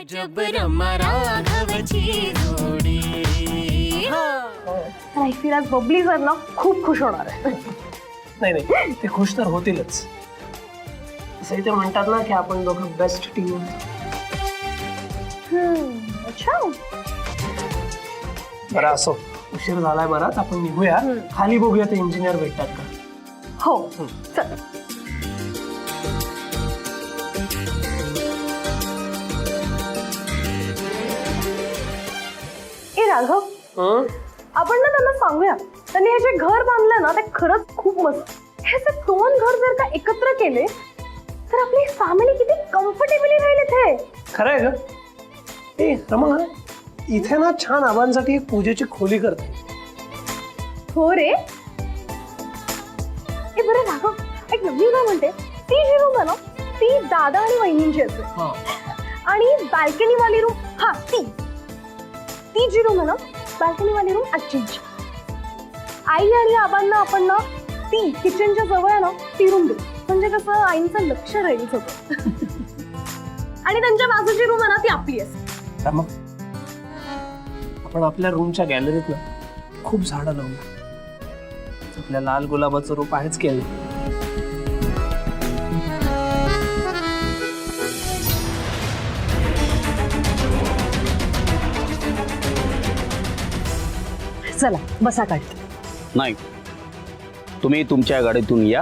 जब रमा राघवची जोडी. I feel आज बबली सर ना खूप खुश होणार आहे. नाही नाही, ते खुश तर होतीलच. तसंही ते म्हणतात ना की आपण दोघं बेस्ट टीम. अच्छा, बरं असो, उशीर झालाय बराच, आपण निघूया. खाली बघूया ते इंजिनियर भेटतात का. हो चल. ए राघव, आपण ना त्यांना सांगूया, त्यांनी हे जे घर बांधलंय ना ते खरंच खूप मस्त. हे जे दोन घर जर का एकत्र केले तर आपली फॅमिली किती कम्फर्टेबली राहील इथे. खरं आहे ग. ए रमा, इथे ना छान आबांसाठी एक पूजेची खोली करते. हो रे. ए बरं राघव, एक नवीन काय म्हणते, ती जी रूम आहे ना ती दादा आणि वहिनींची असते. आणि बाल्कनी वाली रूम, हा ती जी रूम आहे ना बाल्कनी वाली रूम आजींची. आई आणि आबांना आपण ना ती किचनच्या जवळ आहे ना ती रूम देऊ, म्हणजे कसं आईंचं लक्ष राहील सगळं. आणि त्यांच्या बाजूची रूम आहे ना ती आपली असते. मग आपण आपल्या रूमच्या गॅलरीत ना खूप झाडं लावू. आपल्या लाल गुलाबाचं रूप आहेच केलं. चला बसा काढ. नाही, तुम्ही तुमच्या गाडीतून या,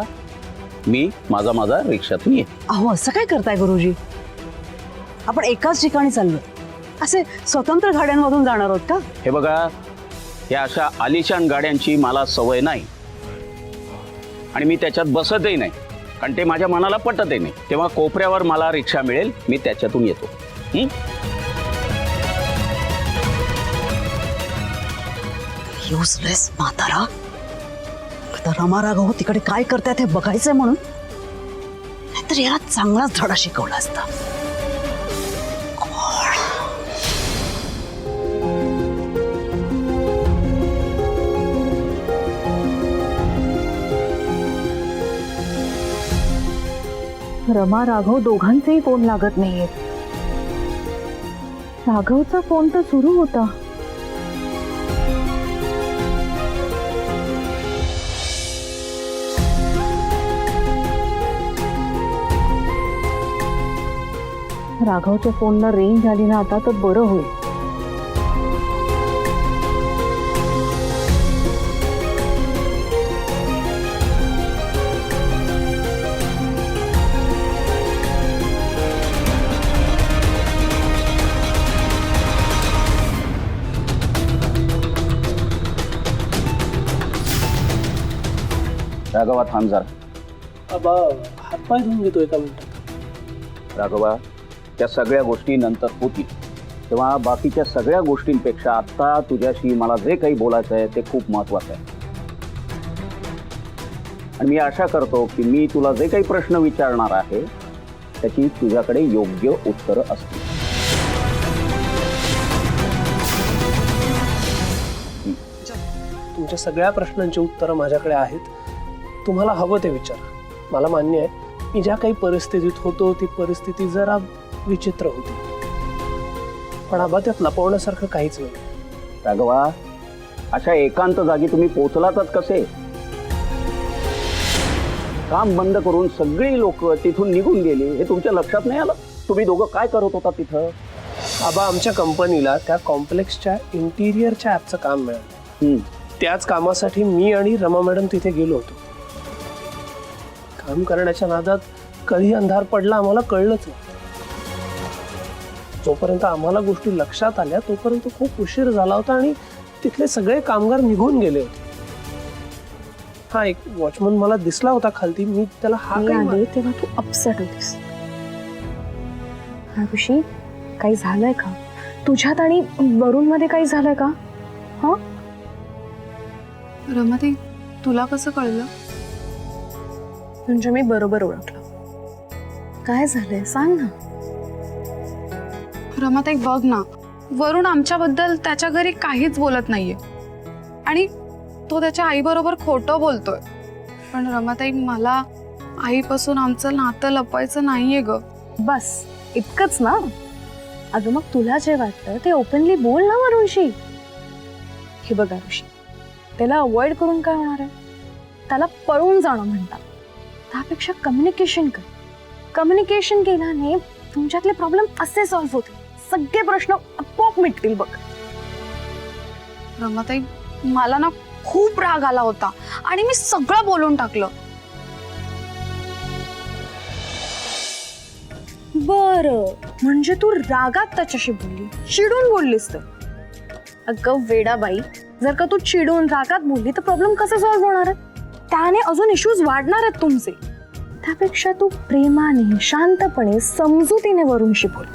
मी माझा रिक्षातून ये. अहो असं काय करताय गुरुजी? आपण एकाच ठिकाणी चाललो, असे स्वतंत्र गाड्यांमधून जाणार आहोत का? हे बघा, या अशा आलिशान गाड्यांची मला सवय नाही आणि मी त्याच्यात बसतही नाही, कारण ते माझ्या मनाला पटतही नाही. तेव्हा कोपऱ्यावर मला रिक्षा मिळेल, मी त्याच्यातून येतो. युजलेस म्हातारा. आता रमा राघव तिकडे काय करतायत हे बघायचंय म्हणून, नाहीतर याला चांगलाच धडा शिकवला असता. रमा राघव दोघांचेही फोन लागत नाहीये. राघवचा फोन तर सुरू होता. राघवच्या फोनला रेंज आली ना आता तर बरं होईल. राघवा थांब जरा. आबा हातपाय धुवून घेतो एका मिनिटात. राघवा, त्या सगळ्या गोष्टी नंतर होतील, तेव्हा बाकीच्या सगळ्या गोष्टींपेक्षा आता तुझ्याशी मला जे काही बोलायचं आहे ते खूप महत्वाचं आहे. आणि मी आशा करतो की मी तुला जे काही प्रश्न विचारणार आहे त्याची तुझ्याकडे योग्य उत्तरं असतील. तुमच्या सगळ्या प्रश्नांची उत्तरं माझ्याकडे आहेत. तुम्हाला हवं ते विचारा. मला मान्य आहे मी ज्या काही परिस्थितीत होतो ती परिस्थिती जरा विचित्र होती, पण आबा त्यात लपवण्यासारखं काहीच नाही. राघवा, अशा एकांत जागी तुम्ही पोहोचलातच कसे? काम बंद करून सगळी लोक तिथून निघून गेली, हे तुमच्या लक्षात नाही आलं? तुम्ही दोघं काय करत होता तिथं? आबा, आमच्या कंपनीला त्या कॉम्प्लेक्सच्या इंटिरियरच्या ॲपचं काम मिळालं. त्याच कामासाठी मी आणि रमा मॅडम तिथे गेलो होतो. काम करण्याच्या नादात कधी अंधार पडला आम्हाला कळलंच नाही. जोपर्यंत आम्हाला गोष्टी लक्षात आल्या तोपर्यंत खूप उशीर झाला होता आणि तिथले सगळे कामगार निघून गेले होते. हा, एक वॉचमन मला दिसला होता खालती. मी त्याला आले तेव्हा तू अपसेट होतीस. ऋषी, काही झालंय का तुझ्यात आणि वरुण मध्ये? काही झालंय का? हा रमाताई, तुला कसं कळलं? म्हणजे मी बरोबर ओळखलं. काय झालंय सांग ना. रमाताई बघ ना, वरुण आमच्याबद्दल त्याच्या घरी काहीच बोलत नाहीये आणि तो त्याच्या आईबरोबर खोटं बोलतोय. पण रमाताई, मला आईपासून आमचं नातं लपवायचं नाहीये ग. बस इतकंच ना? अगं मग तुला जे वाटतं ते ओपनली बोल ना वरुणशी. हे बघा ऋषी, त्याला अवॉइड करून काय होणार आहे? त्याला पळून जाणं म्हणतात. त्यापेक्षा कम्युनिकेशन कर. कम्युनिकेशन केल्याने तुमच्यातले प्रॉब्लेम असे सॉल्व्ह होतील. सगळे प्रश्न आपोआप मिटतील बघ. रमाताई, मला ना खूप राग आला होता आणि मी सगळं बोलून टाकलं. बरं, म्हणजे तू रागात त्याच्याशी बोलली, चिडून बोललीस तर? अगं वेडाबाई, जर का तू चिडून रागात बोलली तर प्रॉब्लेम कसे सॉल्व्ह होणार आहे? त्याने अजून इश्यूज वाढणार आहेत तुमचे. त्यापेक्षा तू प्रेमाने, शांतपणे, समजुतीने वरुणशी बोल.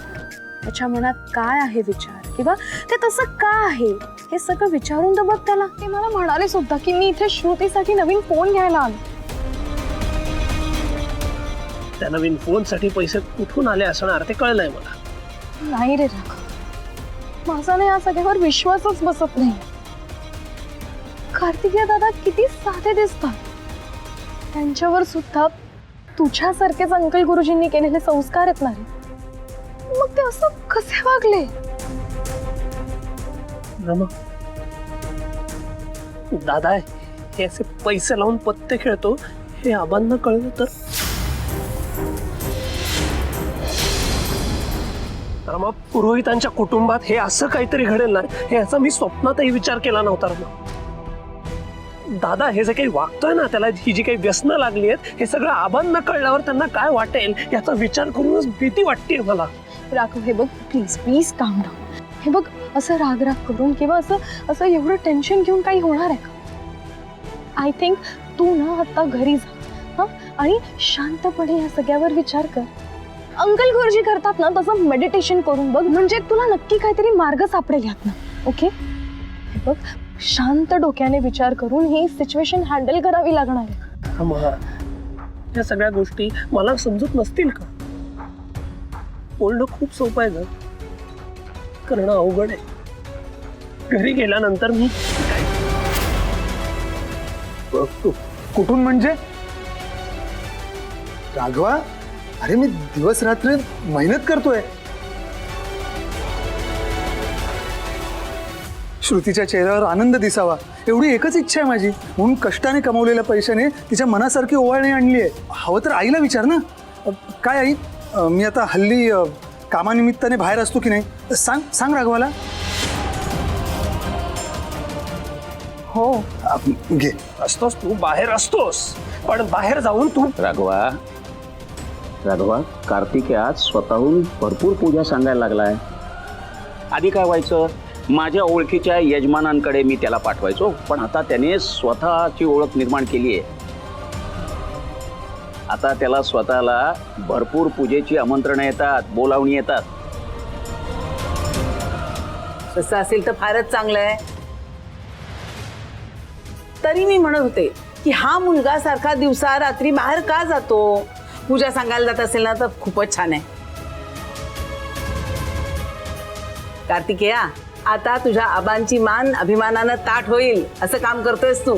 त्याच्या मनात काय आहे विचार, किंवा ते तसं का आहे हे सगळं विचारून तर बघ त्याला. ते मला म्हणाले सुद्धा की मी इथे श्रुतीसाठी नवीन फोन घ्यायला आलो. त्या नवीन फोनसाठी पैसे कुठून आले असणार ते कळलंय मला. नाही रे राघव, माझा ना या सगळ्यावर विश्वासच बसत नाही. कार्तिकेय दादा किती साधे दिसतात. त्यांच्यावर सुद्धा तुझ्यासारखेच अंकल गुरुजींनी केलेले संस्कार आहेत ना रे. मग ते असं कसे वागले? रमा, दादा हे असे पैसे लावून पत्ते खेळतो हे आबांना कळलं तर? रमा, पुरोहितांच्या कुटुंबात हे असं काहीतरी घडेल ना हे याचा मी स्वप्नातही विचार केला नव्हता. रमा, दादा हे जे काही वागतोय ना, त्याला ही जी काही व्यसनं लागली आहेत हे सगळं आबांना कळल्यावर त्यांना काय वाटेल याचा विचार करूनच भीती वाटते मला. राघव, हे बघ, प्लीज प्लीज काम डाऊन. हे बघ, असं राग करून किंवा असं एवढं टेन्शन घेऊन काही होणार आहे का? आय थिंक तू ना आता घरी जा आणि शांतपणे या सगळ्यावर विचार कर. अंकल गुरुजी करतात ना तसं मेडिटेशन करून बघ, म्हणजे तुला नक्की काहीतरी मार्ग सापडेल यातनं. ओके, हे बघ, शांत डोक्याने विचार करून ही सिच्युएशन हँडल करावी लागणार आहे. रमा, या सगळ्या गोष्टी मला समजत नसतील का? बोलणं खूप सोपं आहे, करणं अवघड आहे. घरी गेल्यानंतर मी कुठून म्हणजे? राघवा, अरे मी दिवस रात्र मेहनत करतोय. श्रुतीच्या चेहऱ्यावर आनंद दिसावा एवढी एकच इच्छा आहे माझी. म्हणून कष्टाने कमवलेल्या पैशाने तिच्या मनासारखी ओवाळणी आणली आहे. हवं तर आईला विचार ना. काय आई, मी आता हल्ली कामानिमित्ताने बाहेर असतो की नाही? सांग राघवाला. हो, घे. असतोस तू, बाहेर असतोस, पण बाहेर जाऊन तू. राघवा, कार्तिकेय आज स्वतःहून भरपूर पूजा सांगायला लागलाय. आधी काय व्हायचं, माझ्या ओळखीच्या यजमानांकडे मी त्याला पाठवायचो, पण आता त्याने स्वतःची ओळख निर्माण केली आहे. आता त्याला स्वतःला भरपूर पूजेची आमंत्रणं येतात, बोलावणी येतात. तसं असेल तर फारच चांगलं आहे. तरी मी म्हणत होते की हा मुलगा सारखा दिवसा रात्री बाहेर का जातो? पूजा सांगायला जात असेल ना तर खूपच छान आहे. कार्तिकेया, आता तुझ्या आबांची मान अभिमानानं ताठ होईल असं काम करतोयस तू.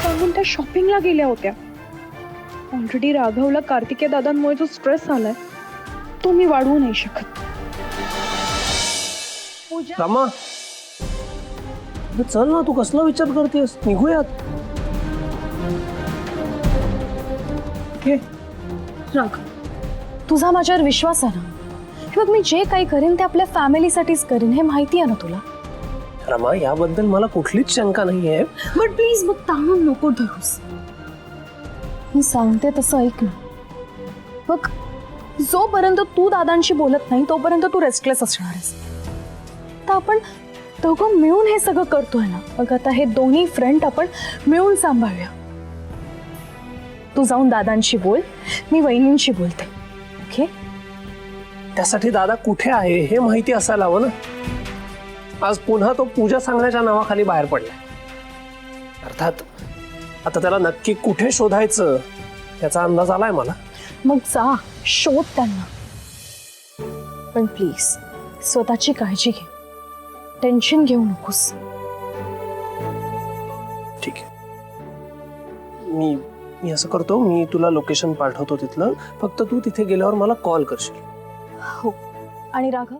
सांगून त्या शॉपिंगला गेल्या होत्या. ऑलरेडी राघवला कार्तिकेय दादांमुळे जो स्ट्रेस आलाय तो मी वाढवू नाही शकत. रमा, चल ना, तू कसला विचार करतेस? निघूयात. राघव, तुझा माझ्यावर विश्वास आहे ना? हे बघ, मी जे काही करेन ते आपल्या फॅमिलीसाठीच करेन, हे माहिती आहे ना तुला. रमा, याबद्दल मला कुठलीच शंका नाहीये. बट प्लीज मग ताणून नको धरूस. मी सांगते तसं ऐक ना. बघ, जोपर्यंत तू दादांशी बोलत नाही तोपर्यंत तू रेस्टलेस असणार आहेस. तर आपण दोघं मिळून हे सगळं करतोय ना. मग आता हे दोन्ही फ्रंट आपण मिळून सांभाळूया. तू जाऊन दादांशी बोल, मी वहिनींशी बोलते. ओके? त्यासाठी दादा कुठे आहे हे माहिती असायला हवं ना. आज पुन्हा तो पूजा सांगण्याच्या नावाखाली बाहेर पडलाय. अर्थात आता त्याला नक्की कुठे शोधायचं याचा अंदाज आलाय मला. मग जा, शोध त्यांना. पण प्लीज स्वतःची काळजी घे, टेन्शन घेऊ नकोस. ठीक आहे, मी मी असं करतो, मी तुला लोकेशन पाठवतो तिथलं, फक्त तू तिथे गेल्यावर मला कॉल करशील. हो. आणि राघव,